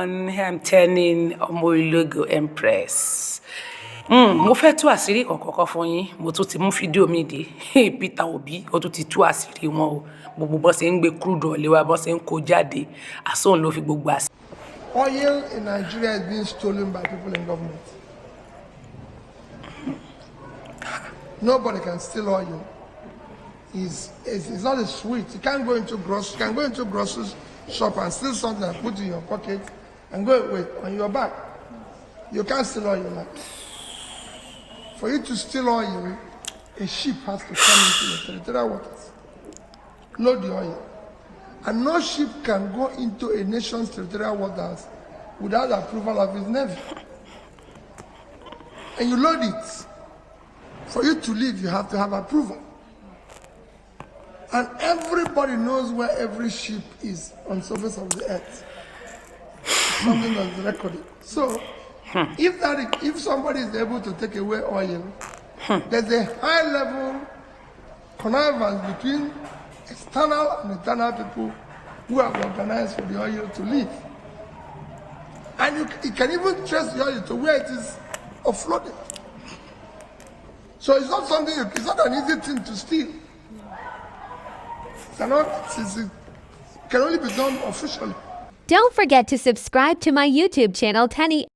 everyone. I'm turning Omoilogo Empress. Mo fẹ́ tú àṣírí kọ̀kọ̀kọ̀ fún yín. Mo tún ti mú fídíò mi dé. Peter Obi, ó tún ti tú àṣírí wọn o. Gbogbo bó ṣe ń gbé crude oil wá, bó ṣe ń kó jáde. Àsọ̀n ló fi gbogbo àṣírí. Oil in Nigeria is being stolen by people in government. Nobody can steal oil. It's not a sweet. You can't go into grocery shop and steal something and put it in your pocket and go away on your back. You can't steal oil like that. For you to steal oil, a ship has to come into your territorial waters, load the oil. And no ship can go into a nation's territorial waters without the approval of its navy. And you load it. For you to leave, you have to have approval. And everybody knows where every ship is on the surface of the earth. Something that's recorded. So, if somebody is able to take away oil, there's a high level connivance between external and internal people who have organized for the oil to leave. And you can even trace the oil to where it is offloaded. So it's not something, it's not an easy thing to steal. It can only be done officially. Don't forget to subscribe to my YouTube channel, Tenny